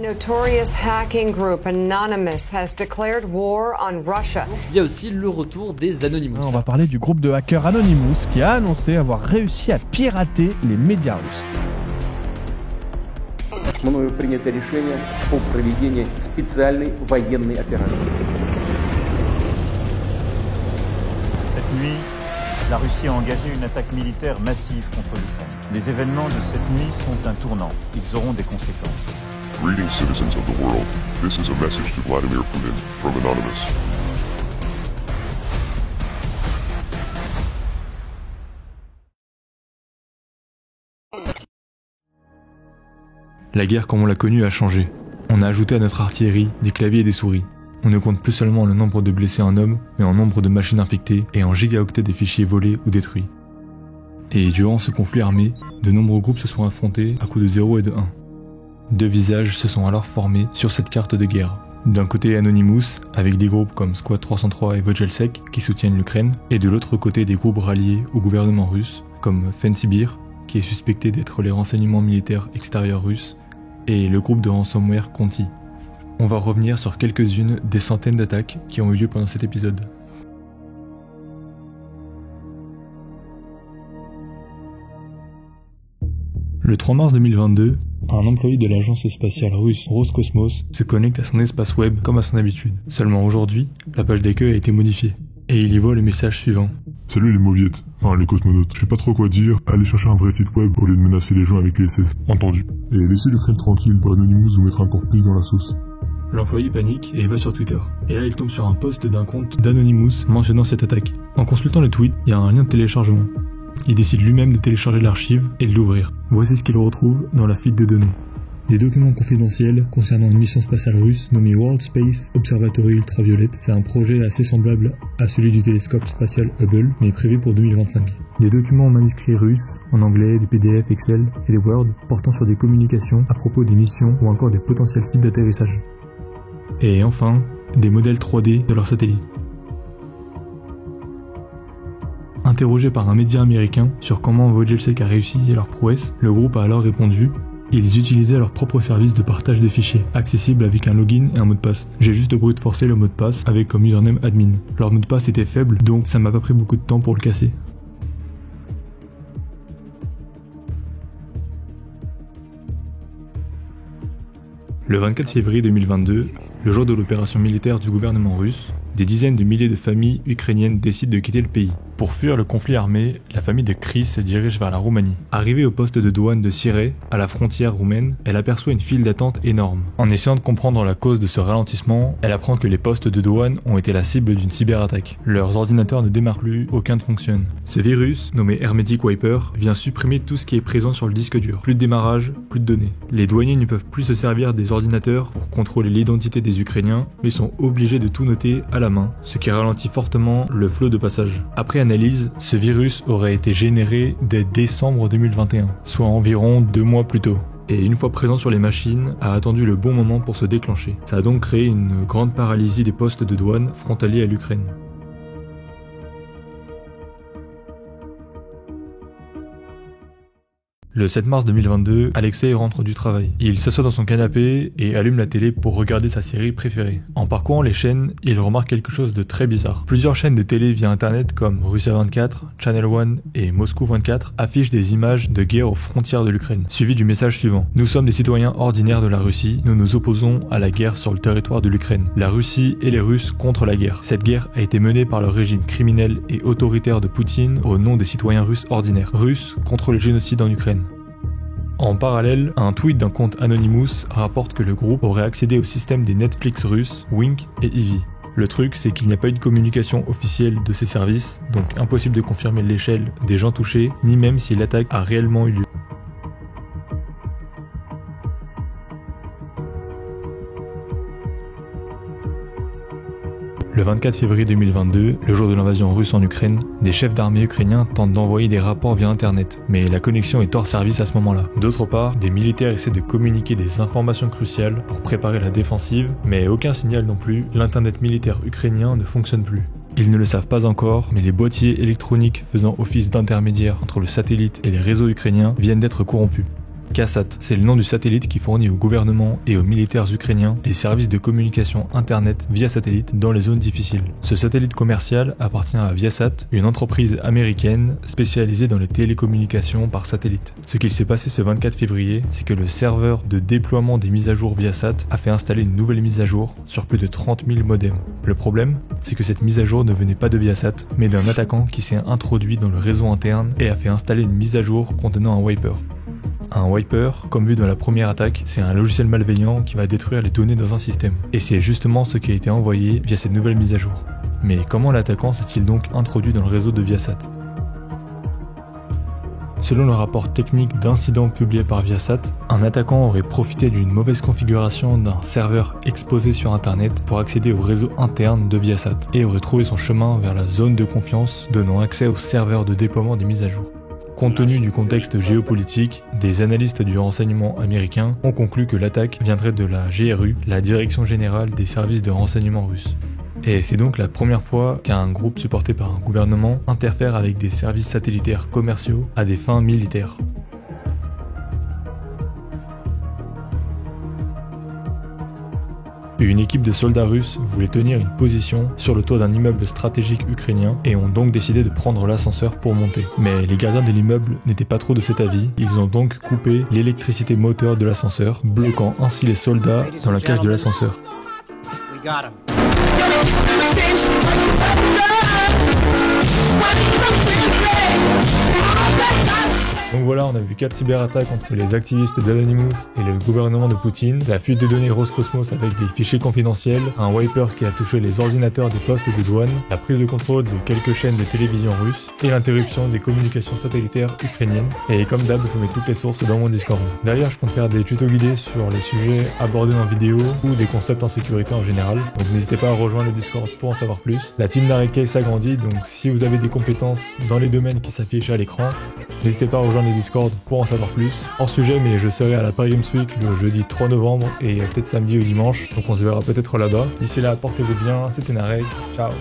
Notorious hacking group Anonymous has declared war on Russia. Il y a aussi le retour des Anonymous. On va parler du groupe de hackers Anonymous qui a annoncé avoir réussi à pirater les médias russes. Мною принято решение о проведении специальной военной операции. Cette nuit, la Russie a engagé une attaque militaire massive contre l'Ukraine. Les événements de cette nuit sont un tournant. Ils auront des conséquences. Greetings, citizens of the world. This is a message to Vladimir Putin from Anonymous. La guerre comme on l'a connue a changé. On a ajouté à notre artillerie des claviers et des souris. On ne compte plus seulement le nombre de blessés en hommes, mais en nombre de machines infectées et en gigaoctets des fichiers volés ou détruits. Et durant ce conflit armé, de nombreux groupes se sont affrontés à coups de 0 et de 1. Deux visages se sont alors formés sur cette carte de guerre. D'un côté Anonymous, avec des groupes comme Squad 303 et Vogelzek qui soutiennent l'Ukraine, et de l'autre côté des groupes ralliés au gouvernement russe, comme Fensibir, qui est suspecté d'être les renseignements militaires extérieurs russes, et le groupe de ransomware Conti. On va revenir sur quelques-unes des centaines d'attaques qui ont eu lieu pendant cet épisode. Le 3 mars 2022, un employé de l'agence spatiale russe Roscosmos se connecte à son espace web comme à son habitude. Seulement aujourd'hui, la page d'accueil a été modifiée. Et il y voit le message suivant. Salut les mauviettes, enfin les cosmonautes. Je sais pas trop quoi dire, allez chercher un vrai site web au lieu de menacer les gens avec les SS. Entendu. Et laissez l'Ukraine tranquille, pour Anonymous vous mettre encore plus dans la sauce. L'employé panique et va sur Twitter. Et là il tombe sur un post d'un compte d'Anonymous mentionnant cette attaque. En consultant le tweet, il y a un lien de téléchargement. Il décide lui-même de télécharger l'archive et de l'ouvrir. Voici ce qu'il retrouve dans la fuite de données. Des documents confidentiels concernant une mission spatiale russe nommée World Space Observatory Ultraviolet. C'est un projet assez semblable à celui du télescope spatial Hubble, mais prévu pour 2025. Des documents manuscrits russes, en anglais, des PDF, Excel et des Word, portant sur des communications à propos des missions ou encore des potentiels sites d'atterrissage. Et enfin, des modèles 3D de leurs satellites. Interrogé par un média américain sur comment Vogelzek a réussi leur prouesse, le groupe a alors répondu « Ils utilisaient leur propre service de partage de fichiers, accessible avec un login et un mot de passe. J'ai juste brute forcé le mot de passe avec comme username admin. Leur mot de passe était faible, donc ça m'a pas pris beaucoup de temps pour le casser. » Le 24 février 2022, le jour de l'opération militaire du gouvernement russe, des dizaines de milliers de familles ukrainiennes décident de quitter le pays. Pour fuir le conflit armé, la famille de Chris se dirige vers la Roumanie. Arrivée au poste de douane de Sirey, à la frontière roumaine, elle aperçoit une file d'attente énorme. En essayant de comprendre la cause de ce ralentissement, elle apprend que les postes de douane ont été la cible d'une cyberattaque. Leurs ordinateurs ne démarrent plus, aucun ne fonctionne. Ce virus, nommé Hermetic Wiper, vient supprimer tout ce qui est présent sur le disque dur. Plus de démarrage, plus de données. Les douaniers ne peuvent plus se servir des ordinateurs pour contrôler l'identité des Ukrainiens, mais sont obligés de tout noter à la main, ce qui ralentit fortement le flot de passage. Après analyse, ce virus aurait été généré dès décembre 2021, soit environ 2 mois plus tôt. Et une fois présent sur les machines, a attendu le bon moment pour se déclencher. Ça a donc créé une grande paralysie des postes de douane frontaliers à l'Ukraine. Le 7 mars 2022, Alexei rentre du travail. Il s'assoit dans son canapé et allume la télé pour regarder sa série préférée. En parcourant les chaînes, il remarque quelque chose de très bizarre. Plusieurs chaînes de télé via internet comme Russia 24, Channel One et Moscou 24 affichent des images de guerre aux frontières de l'Ukraine, suivi du message suivant. Nous sommes des citoyens ordinaires de la Russie, nous nous opposons à la guerre sur le territoire de l'Ukraine. La Russie et les Russes contre la guerre. Cette guerre a été menée par le régime criminel et autoritaire de Poutine au nom des citoyens russes ordinaires. Russes contre le génocide en Ukraine. En parallèle, un tweet d'un compte Anonymous rapporte que le groupe aurait accédé au système des Netflix russes, Wink et Ivy. Le truc, c'est qu'il n'y a pas eu de communication officielle de ces services, donc impossible de confirmer l'échelle des gens touchés, ni même si l'attaque a réellement eu lieu. Le 24 février 2022, le jour de l'invasion russe en Ukraine, des chefs d'armée ukrainiens tentent d'envoyer des rapports via internet, mais la connexion est hors service à ce moment-là. D'autre part, des militaires essaient de communiquer des informations cruciales pour préparer la défensive, mais aucun signal non plus, l'internet militaire ukrainien ne fonctionne plus. Ils ne le savent pas encore, mais les boîtiers électroniques faisant office d'intermédiaire entre le satellite et les réseaux ukrainiens viennent d'être corrompus. KASAT, c'est le nom du satellite qui fournit au gouvernement et aux militaires ukrainiens les services de communication internet via satellite dans les zones difficiles. Ce satellite commercial appartient à Viasat, une entreprise américaine spécialisée dans les télécommunications par satellite. Ce qu'il s'est passé ce 24 février, c'est que le serveur de déploiement des mises à jour Viasat a fait installer une nouvelle mise à jour sur plus de 30 000 modems. Le problème, c'est que cette mise à jour ne venait pas de Viasat, mais d'un attaquant qui s'est introduit dans le réseau interne et a fait installer une mise à jour contenant un wiper. Un wiper, comme vu dans la première attaque, c'est un logiciel malveillant qui va détruire les données dans un système. Et c'est justement ce qui a été envoyé via cette nouvelle mise à jour. Mais comment l'attaquant s'est-il donc introduit dans le réseau de Viasat ? Selon le rapport technique d'incident publié par Viasat, un attaquant aurait profité d'une mauvaise configuration d'un serveur exposé sur internet pour accéder au réseau interne de Viasat et aurait trouvé son chemin vers la zone de confiance donnant accès au serveur de déploiement des mises à jour. Compte tenu du contexte géopolitique, des analystes du renseignement américain ont conclu que l'attaque viendrait de la GRU, la Direction Générale des Services de Renseignement Russes. Et c'est donc la première fois qu'un groupe supporté par un gouvernement interfère avec des services satellitaires commerciaux à des fins militaires. Une équipe de soldats russes voulait tenir une position sur le toit d'un immeuble stratégique ukrainien et ont donc décidé de prendre l'ascenseur pour monter. Mais les gardiens de l'immeuble n'étaient pas trop de cet avis, ils ont donc coupé l'électricité moteur de l'ascenseur, bloquant ainsi les soldats dans la cage de l'ascenseur. Donc voilà, on a vu 4 cyberattaques entre les activistes d'Anonymous et le gouvernement de Poutine, la fuite de données Roscosmos avec des fichiers confidentiels, un wiper qui a touché les ordinateurs des postes de douane, la prise de contrôle de quelques chaînes de télévision russes et l'interruption des communications satellitaires ukrainiennes. Et comme d'hab, vous mettez toutes les sources dans mon Discord. Derrière, je compte faire des tutos guidés sur les sujets abordés dans la vidéo ou des concepts en sécurité en général. Donc n'hésitez pas à rejoindre le Discord pour en savoir plus. La team d'Areke s'agrandit, donc si vous avez des compétences dans les domaines qui s'affichent à l'écran, n'hésitez pas à rejoindre le Discord pour en savoir plus. Hors sujet, mais je serai à la Paris Games Week le jeudi 3 novembre et peut-être samedi ou dimanche, donc on se verra peut-être là-bas. D'ici là, portez-vous bien, c'était Narek, ciao.